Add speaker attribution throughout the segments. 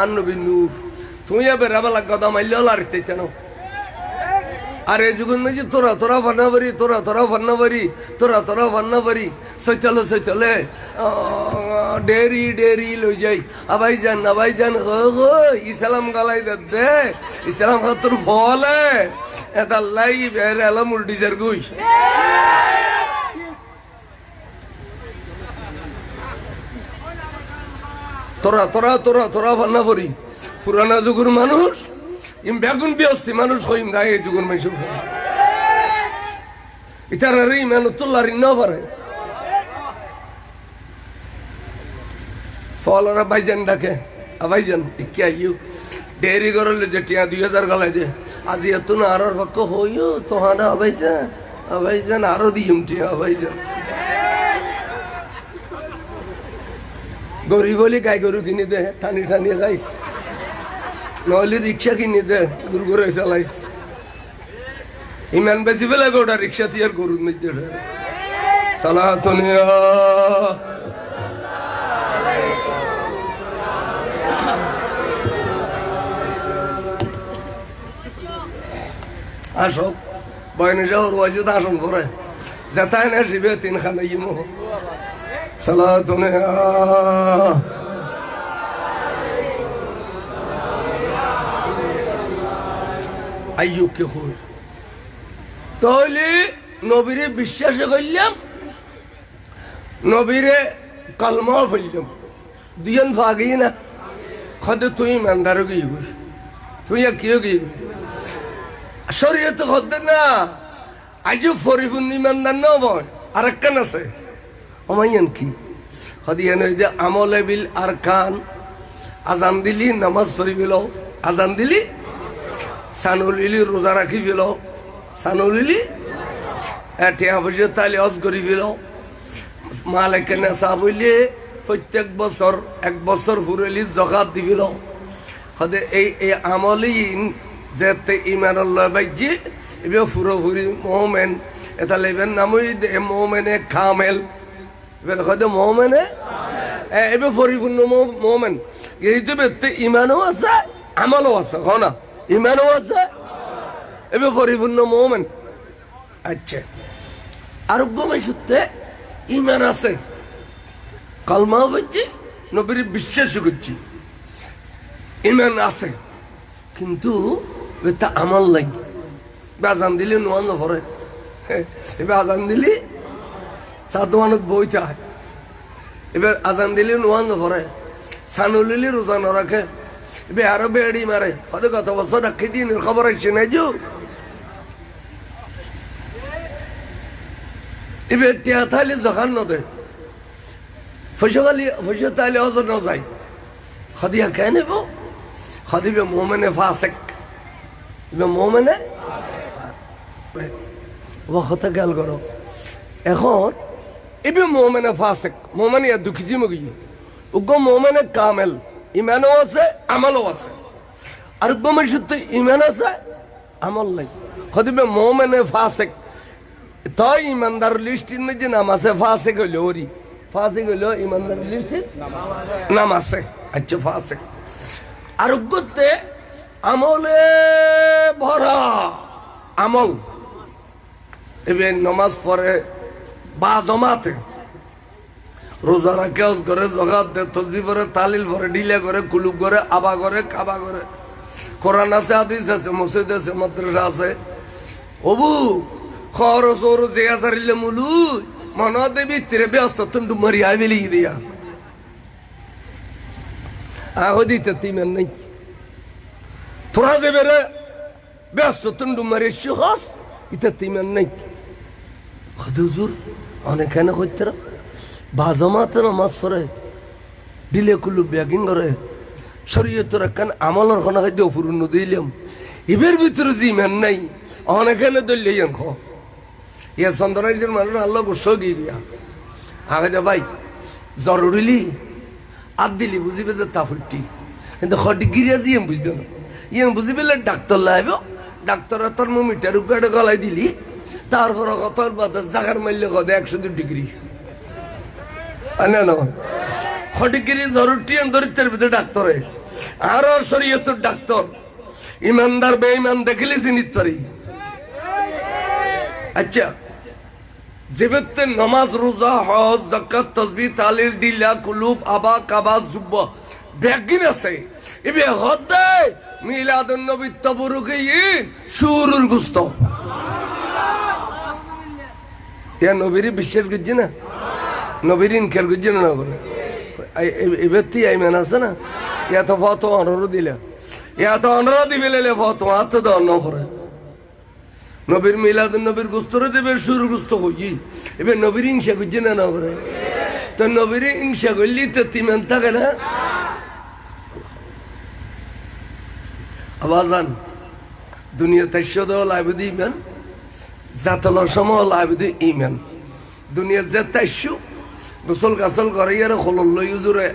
Speaker 1: জাহান নবী নূর তুই বেড়াবেলা গদা মাইল আরিতে কেন আরে যুগুন মেজি তোরা তোরা ভান্নাবারি তোরা তোরা ভান্নাবারি তোরা তোরা ভান্নাবারি সৈতলে ডেরি ডেরি লই যাই আবাই যান ইসলাম গালাই দে ইসলাম তোর ফলে এটা লাই বের এলাম উল্টি যার গুইস তোরা তোরা তোরা তোরা ভান্নাবারি পুরানা যুগের মানুষ ইম বেগুন বিয়স্তি মানুষ হইম গায়ে এই যুগের মানুষ ইতার ইমানুল্লাহ রিন্ন পারে ফলরা ভাইজান ডাকে ভাইজান কি আইও ডেরি করলে যে টিয়া 2000 গলাই দে আজি এত না আর পক্ষ হইও তোহানা ভাইজান আরো দিম টিয়া ভাইজান গরিব বলি গাই গরু কিনে দে টানি টানি যাইস নহলে রিক্সা কিনে দে গুরু করে চালাইস ইমান বেশি বেলা গোটা রিক্সা দিয়ে গরুর মধ্যে সালাতুনিয়া আসো বয়নে যাওয়ার ওয়াজে আসন করে যেতায় না শিবে 3 খানা ইমো সালাতুনিয়া আইয়ুকে হই তাহলে নবীরে বিশ্বাস করলাম নবীরে কলমা ফেললাম দুজন ভাগি না খদে তুই ইমানদার গিয়ে তুই কেউ গিয়ে শরীয়ত খদ্দে না আজ ফরিফুন ইমানদার ন বয় আর একখান আছে অমাইয়ান কি হদিয়ান ওই যে আমলে বিল আর কান আজান দিলি নামাজ পড়ি বিল আজান দিলি সানুলিলি রোজা রাখি ফেল সানুলিলি টিয়া পয়সা তালি হজ করি ফেল মালিকে নেশা বইলে প্রত্যেক বছর 1 বছর ফুরেলি জকাত দিবিল হদে এই আমলিন যেতে ইমানুল্লাহ বাইজি এবে ফুরোফুরি মোমেন এটা লেবেন নামই মোমেনে কামেল এবার হদে মোমেনে এবে পরিপূর্ণ মোমেন এইটো বেতে ইমানও আছে আমলও আছে না ইমানও আছে এবে পরিপূর্ণ মোমেন আচ্ছা আরোগ্যময় সূত্রে ইমান আছে কলমা হচ্ছে নবীর বিশ্বাস করছি ইমান আছে কিন্তু তা আমল নাই আজান দিলে নোয়ান পরে এবার আজান দিলি সাধুয়ানত বইতে হয় এবার আজান দিলে নোয়ান পরে সানুলিলি রোজা না রাখে এবার আরো বেড়ি মারে হয়তো গত বছর রাখি দিন খবর আসছে না যো এবার টিয়া থাইলে জখান নদে পয়সা তাইলে হজর ন যায় খদিয়া কে নেব খদিবে মোমেনে ফাসেক মোমেনে ও কথা খেয়াল করো এখন এবে মোমেনে ফাসেক মোমেনে ইয়া দুঃখিজি মগি উগ্র মোমেনে কামেল ইমানও আছে আমলও আছে আর গমের সত্যি ইমান আছে আমল নাই খদিবে মোমেনে ফাসেক তাই ইমানদার লিস্টের মধ্যে নাম আছে ফাসেক হইল ওরি ফাসেক হইল ইমানদার লিস্টে নাম আছে আচ্ছা ফাসেক আরোগ্যতে আমলে ভরা আমল এবে নমাজ পড়ে বা জমাতে রোজা রাখে করে জগাত দে তসবি করে তালিল ভরে ডিলে করে কুলুপ করে আবা করে কাবা করে কোরআন আছে হাদিস আছে মসজিদ আছে মাদ্রাসা আছে ওবু খরচ ওর যে আসারিলে মুলু মন দেবী তিরে ব্যস্ত তুন্ডু মারি আইবেলি দিয়া দিতে তিমেন নাই তোরা যে বেড়ে ব্যস্ত তুন্ডু মারি সুখাস ইতে তিমেন নাই হুজুর অনেকখানে করতে বাজমাতে নামাজ পড়ে দিলে কুলু ব্যাগিং করে শরীয়তের একখান আমলের খানা খাদ্য পূর্ণ দিলাম এবার ভিতরে যে ইমান নাই অনেকখানে দলিয়ান খ ইয়া চন্দ্রাইজের মানুষ আল্লাহ গুসো গিয়ে দিয়া আগে দে ভাই জরুরিলি আর দিলি বুঝিবে যে তা ফুটি কিন্তু হটি গিরিয়া দিয়ে বুঝতে না ইয়ে বুঝি পেলে ডাক্তার লাইব ডাক্তার থার্মোমিটার উপরে গলায় দিলি তারপর কত জাগার মারলে কত 102 ডিগ্রি না খটিগিরি জরুরি দরিদ্রের ভিতরে ডাক্তারে আর শরীয়তের ডাক্তার ইমানদার বেঈমান দেখিলে চিনিত পারি। আচ্ছা যে ব্যক্তি নামাজ রোজা হজ যাকাত তাসবিহ তাহলিল দিলা কুলুব আবা কাবা জুব্বা ব্যাগিন আছে ইবে হদে মিলাদুন নবী তবরুকে শুরুল গুস্ত ইয়া নবীর বিশ্বাস করছি না নবীর ইনকার করছি না বলে এবারটি আইমান আছে না ইয়া তো ফতো অনুরোধ দিলা ইয়া তো অনুরোধ দিবে ফতো হাত তো অন্য করে নবীর মিলাদ নবীর গুস্তরে দেবে শুরু গুস্ত হই এবার নবীর হিংসা করছে না না করে তো নবীর হিংসা করলি তো তিমান থাকে না আবাজান দুনিয়া তাইশদ লাইবুদি ইমান জাতল সময় লাইবুদি ইমান দুনিয়া যে তাইশু গোসল গাছল করে আর খোলল লই জুড়ে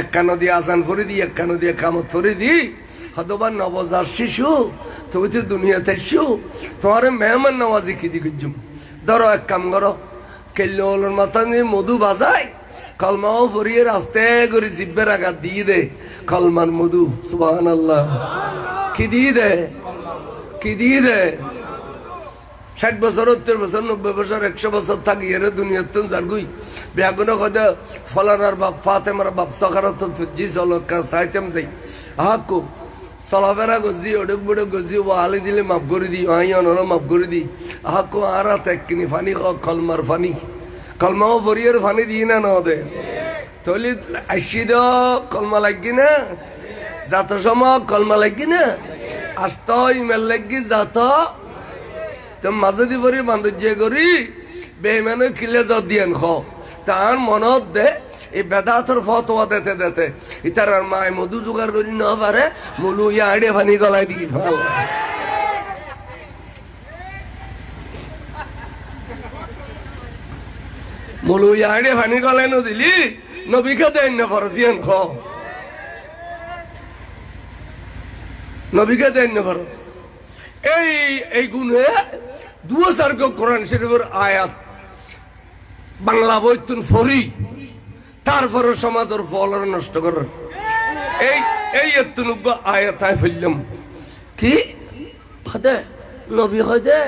Speaker 1: এক কানো দিয়ে আজান ফরি দি এক কানো দিয়ে কামত ফরি দি হতবা নবজার শিশু তুই তো দুনিয়া তাইশু তোমার মেহমান নওয়াজি কি দি গুজুম ধরো এক কাম করো কেল্লোর মাথা নিয়ে মধু বাজায় কলমাও ফরিয়ে রাস্তায় করে জিব্বের আঘাত দিয়ে দে কলমার মধু সুবহানাল্লাহ কি দিয়ে দে কি দিয়ে দে 60 বছর 70 বছর 90 বছর 100 বছর থাকি এর দুনিয়াতে জারগুই বেগুন কদে ফলানার বাপ ফাতেমার বাপ সখারত জি সলকা সাইতেম যাই আহাকো সলাবেরা গজি ওডক বড় গজি ও আলি দিলে মাফ করে দি আইন ওর মাফ করে দি আহাকো আরা তেকিনি ফানি কলমার ফানি কলমাও বরিয়ের ফানি দি না না দে তলি আইসিদ কলমা লাগি না যাত সময় কলমা লাগি না আস্ত ইমেল লাগি যাত তো মাঝে দি ভরি বান্ধর্য করি বেইমানে খিলে যা দিয়েন খ তার মনত দে এই বেদাতর ফতোয়া দেতে দেতে ইতার মায় মধু জোগাড় করি না পারে মুলু ইয়া আইডে ফানি গলাই দি ভাল মুলু ইয়া আইডে ফানি গলাই ন দিলি নবীকে দেন না ফরজিয়ান খ নবীকে দেন না ফরজ এই গুণে দুয়াসার্গ কোরআন শরীফের আয়াত বাংলা বইতুন ফরি তারপরে সমাজের ফল নষ্ট করার এই এতনুব্বা আয়াত ফেললাম কি হদে নবী হদে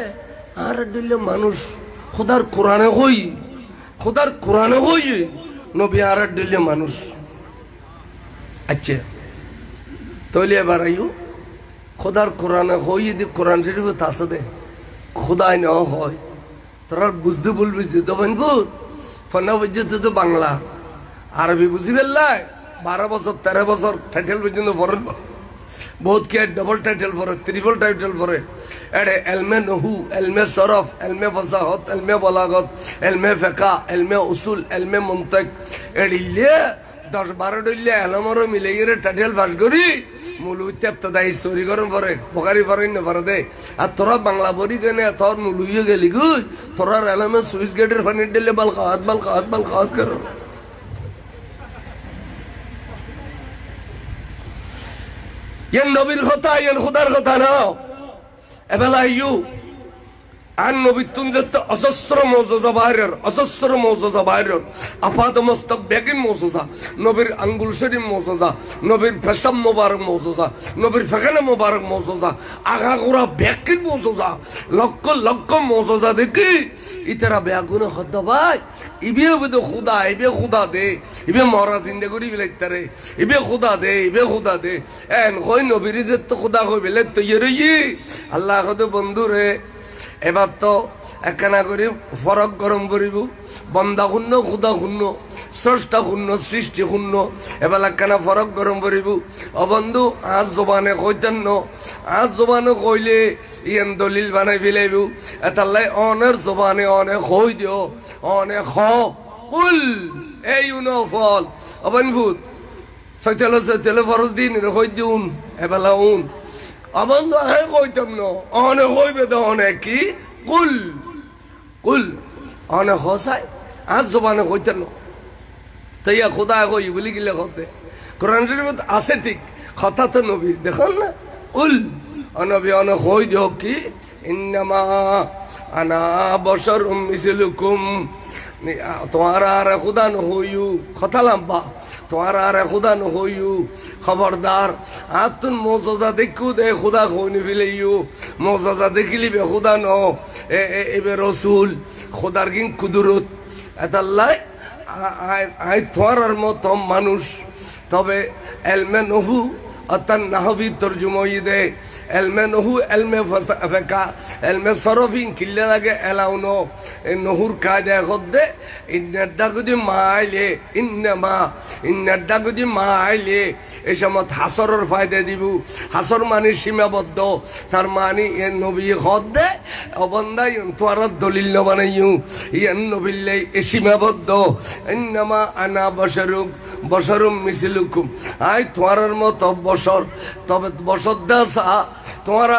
Speaker 1: আর দিলে মানুষ খোদার কোরআনে হই নবী আর দিলে মানুষ আচ্ছা তৈলে এবার আইও খোদার কোরআনে হই যদি কোরআন শরীফ আছে দে খোদায় না হয় তোরা বুঝতে বলবি তো বানবুত ফনা পর্যন্ত তো বাংলা আরবি বুঝি ফেললাই 12 বছর 13 বছর টাইটেল পর্যন্ত পড়েন বহুত কে ডবল টাইটেল পড়ে ট্রিপল টাইটেল পড়ে এডে এলমে নহু এলমে সরফ এলমে ফসাহত এলমে বলাগত এলমে ফিকহ এলমে উসুল এলমে মুনতাক এডিলে 10-12 ডইলে এলমরো মিলে গিয়ে টাইটেল পাস করি মুলু ইত্যাদি চুরি গরম পরে বকারি পরে পরে দে আর তোরা বাংলা বরি কেনে তোর মুলুইয়ে গেলি গুই তোরা এলমে সুইচ গেটের ফানি দিলে বাল খাওয়াত করো ইয়ান নবীর কথা ইয়ান খুদার কথা না এবেলা ইউ আর নবীর তুম যেতে অজস্র মৌজুজা বাইরের আপাদ মস্তক বেগিন মৌজুজা নবীর আঙ্গুল শরীফ মৌজুজা নবীর পেশাব মোবারক মৌজুজা নবীর ফেখানে মোবারক মৌজুজা আগা গোড়া বেগিন মৌজুজা লক্ষ মৌজুজা দেখি ইতারা বেগুন হত ভাই ইবে তো খুদা দে ইবে মরা জিন্দে করি বিলাইতারে ইবে খুদা দে এন কই নবীর যে তো খুদা কই বেলে তো ইয়ে আল্লাহ কত বন্ধু রে এবার তো একখানা করে ফরক গরম করিব বন্দা শূন্য খুদা শূন্য স্রষ্টা শূন্য সৃষ্টি শূন্য এবার একখানা ফরক গরম করিব অবন্ধু আজ জবানে কইতেন আজ জবানে কইলে ইয়ান দলিল বানাই ফেলাইব এতাল্লাই অনের জবানে অনে কই দিও অনে কুল এই উন ফল অবনভূত সৈতেলে ফরজ দিন কই দিউন এবেলা উন অবন্ধু হে কইতাম ন অনে কইবে তো অনে কি কুল অনে খসাই আজ জবানে কইতেন ন তাইয়া খোদা কই বলি গিলে খতে কোরআন শরীফত আছে ঠিক কথা তো নবী দেখুন না কুল অনবী অনে কই দিও কি ইন্নামা আনা বশরুম মিসলুকুম তোমারা আর খুদা নহইউ কথা লম্বা তোমারা আর খুদা নহইউ খবরদার আতুন মোজাজা দেখু দে খুদা খনি ফিলাইউ মোজাজা দেখিলি বে খুদা ন এবে রসুল খুদার কিন কুদরত এতাল্লাই আই তোমার মতো মানুষ তবে এলমে নহু অর্থাৎ নাহবি তর্জুমই দে এলমে নহু এলমে ফেকা এলমে সরফিন কিল্লে লাগে এলাউনো নহুর কায়দা দে ইন্নাড্ডা যদি মা আইলে ইন্নাড্ডা যদি মা আইলে এই সময় হাসরের ফায়দা দিব হাসর মানে সীমাবদ্ধ তার মানে এ নবী দে অবন্দাই তোর দলিল বানাইও ইয়ান নবিল্লে এ সীমাবদ্ধ ইন্নামা আনা বশরুম মিসলুকুম আই তোমার মতো বছর তবে বছর দাসা তোমার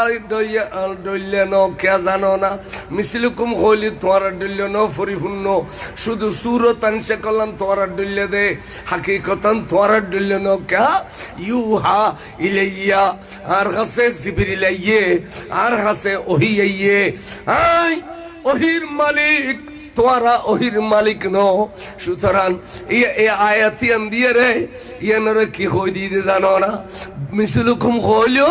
Speaker 1: ডইলে ন কে জানো না মিসলুকুম হইলি তোমার ডইলে ন পরিপূর্ণ শুধু সুরত আনসে করলাম তোমার ডইলে দে হাকিকতান তোমার ডইলে ন কে ইউহা ইলাইয়া আর কাছে জিবরিল আইয়ে আর কাছে ওহি আইয়ে আই ওহির মালিক তোরা ওহির মালিক ন সুতরাং এ আয়াতিয়ান দিয়ে রে ইয়ানরে কি কই দিয়ে জানো না মিসলুকুম হইলো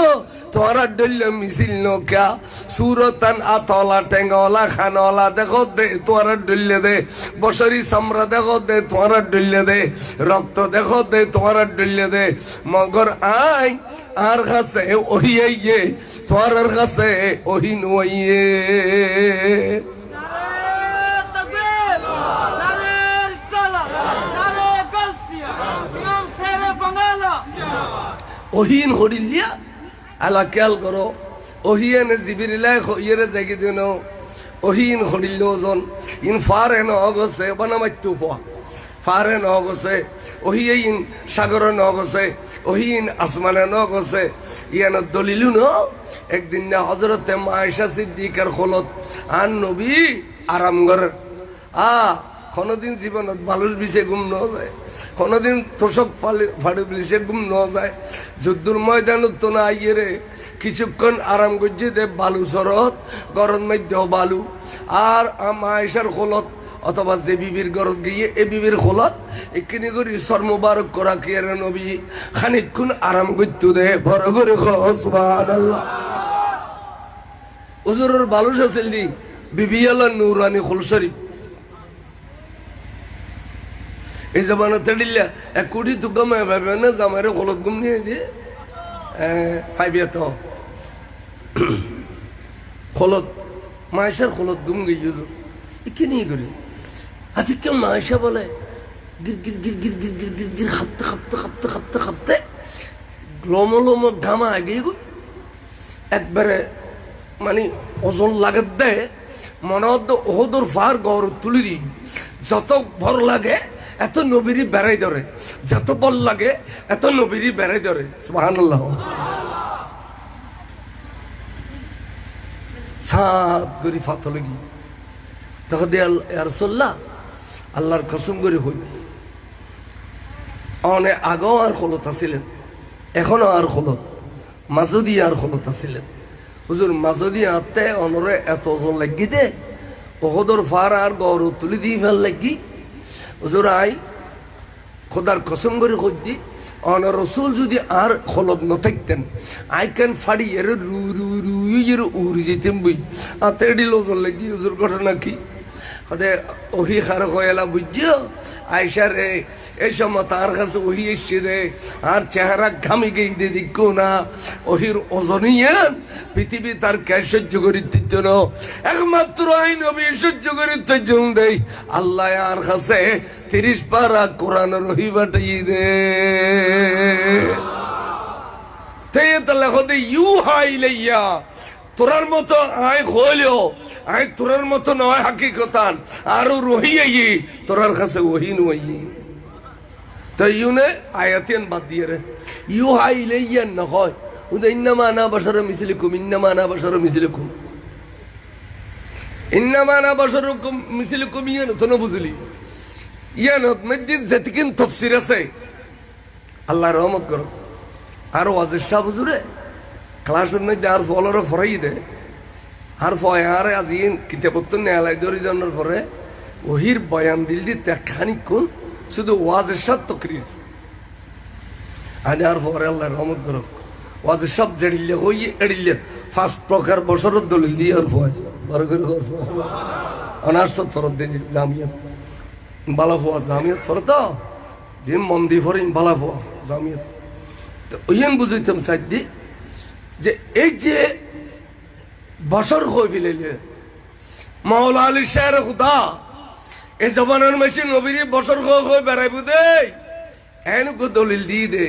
Speaker 1: তোরা ডল মিছিল ন কে সুরতান আতলা টেঙ্গলা খানলা দেখো দে তোরা ডলে দে বসরি সামরা দেখো দে তোরা ডলে দে রক্ত দেখো দে তোরা ডলে দে মগর আই আর কাছে ওহি আইয়ে তোরার কাছে ওহি নইয়ে ওহিন হরিলিয়া আলা খেয়াল করো ওহিয়ানে জিবিরিলাই ইয়েরে জাগি দিন ওহিন হরিল ওজন ইন ফারে ন গছে বানামাইতু ফারে ন গছে ওহিয়ে ইন সাগরে ন গছে ওহিন আসমানে ন গছে ইয়ান দলিলু ন একদিন না হজরতে মায়েশা সিদ্দিকার খলত আন নবী আরাম ঘরের কোনোদিন জীবনত বালুর বিষে ঘুম ন যায় কোনোদিন তোষক ফাড়ি বিষে ঘুম ন যায় যুদ্ধর ময়দানত তো না আইয়ে রে কিছুক্ষণ আরাম করছে দে বালু শরৎ গরম মধ্য বালু আর মায়েশার খোলত অথবা যে বিবির গরত গিয়ে এ বিবির খোলত এখানে করি সর মুবারক করা কি রে নবী খানিকক্ষণ আরাম করতে দে বড় করে সুবহানাল্লাহ হুজুরের বালু আছিল দি বিবি আল্লাহ নুরানি খুল শরীফ এই জমানা তেড়িল্লা এক কোটি তো গমায় ভাবে না জামাইরে খোলত গুম নিয়ে দিয়ে ফাইবিয়া তো খোলত মায়েশার খোলত গুম গিয়ে কে নিয়ে করি আজকে কেউ মায়েশা বলে গির গির গির গির গির গির গির গির খাপতে খাপতে খাপতে খাপতে খাপতে লোমো লোমো ঘামা আগে একবারে মানে ওজন লাগে দেয় মনে হতো ওহদর ফার গর তুলি দি যত ভর লাগে এত নবীরই বেড়াই ধরে যত বল লাগে এত নবীরই বেড়াই ধরে সুবহানাল্লাহ সাত করি ফাতল গিয়ে তখন রাসূলুল্লাহ আল্লাহর কসম করে হইতে অনেক আগেও আর খলত আছিলেন এখনো আর খলত মাজদি আর খলত আছিলেন হুজুর মাজদি আতে অনরে এত ওজন লাগি দে ওহদর ফার আর গর তুলি দিয়ে ফেল লাগি হুজুর আই খোদার কসম করে হইতে অন রসুল যদি আর খলত ন থাকতেন আই ক্যান ফাড়ি এর রু রু রু এর উড়ি যেতেন বই আর তেড়িল ওজন লাগি হুজুর ঘটনা কি হদে ওহি খার কয়লা বুঝছো আয়সার এই সময় তার কাছে ওহি এসছে রে আর চেহারা ঘামি গেই দে দিকো না ওহির ওজনিয়ান পৃথিবী তার কে সহ্য করি দিত না একমাত্র আই নবী সহ্য করি তর্জন দেই আল্লাহ আর কাছে 30 পারা কোরআন রহি বাটাই দে তাই তো লেখতে ইউহা ইলাইয়া তোরার মতো আয় হইলেও আয় তোরার মতো নয় হাকিকতান আরো রহিয়াই তোরার কাছে ওহি নই তো ইউনে আয়াতিয়ান বাদ দিয়ে রে ইউ হাই ইলাইয়ান না হয় উদে ইন্নামা আনা বাশারুম মিসলুকুম ইন্নামা আনা বাশারুম মিসলুকুম ইন্নামা আনা বাশারুম মিসলুকুম ইয়ান তো না বুঝলি ইয়ান মসজিদ যেতিকিন তাফসীর আছে আল্লাহ রহমত করো আর ওয়াজের শাহ হুজুরে ক্লাসের মধ্যে আর ফলরে ফরাই দে আর ফয় আর আজি কিতাবত নেয়ালাই দরি জানার পরে ওহির বয়ান দিল দি খানিক্ষণ শুধু ওয়াজের সাথ তকরির আনার পরে আল্লাহ রহমত করো ওয়াজের সব জেড়িলে ওই এড়িলে ফার্স্ট প্রকার বছরের দলিল দিয়ে আর ভয় বড় করে অনার্স ফরত দিন জামিয়াত বালা ফোয়া জামিয়াত ফর তো যে মন্দির ফরিম বালা ফোয়া জামিয়াত তো ওইন বুঝাইতাম সাইদি যে এই যে বছর হয়ে ফেলে মাওলা আলী শাহের খুদা এই জবানের মেশিন নবীর বছর হয়ে বেড়াইব দে এনকো দলিল দিয়ে দে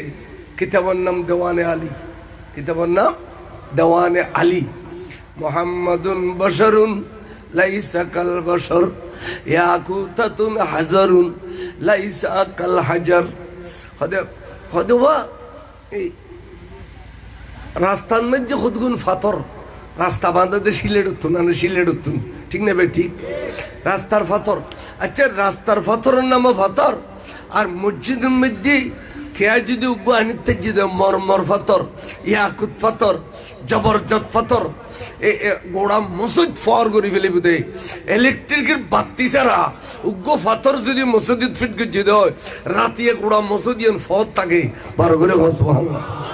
Speaker 1: কিতাবের নাম দেওয়ানে আলী কিতাবের নাম দেওয়ানে আলী মুহাম্মাদুন বশরুন লাইসা কাল বশর ইয়াকুতাতুন হাজারুন লাইসা কাল হাজার হদবা এই রাস্তার মধ্যে খুদগুন ফাতর রাস্তা বাঁধাতে শিলের উত্তুন না শিলের উত্তুন ঠিক না ভাই ঠিক রাস্তার ফাতর আচ্ছা রাস্তার ফাতরের নামও ফাতর আর মসজিদের মধ্যে খেয়া যদি উগ্র আনিতে যদি মরমর ফাতর ইয়াকুত ফাতর জবরজত ফাতর গোড়া মসজিদ ফর করে ফেলে বুঝে ইলেকট্রিকের বাতি ছাড়া উগ্র ফাতর যদি মসজিদ ফিট করে যদি হয় রাতিয়ে গোড়া মসজিদ ফর থাকে বারো করে সুবহানাল্লাহ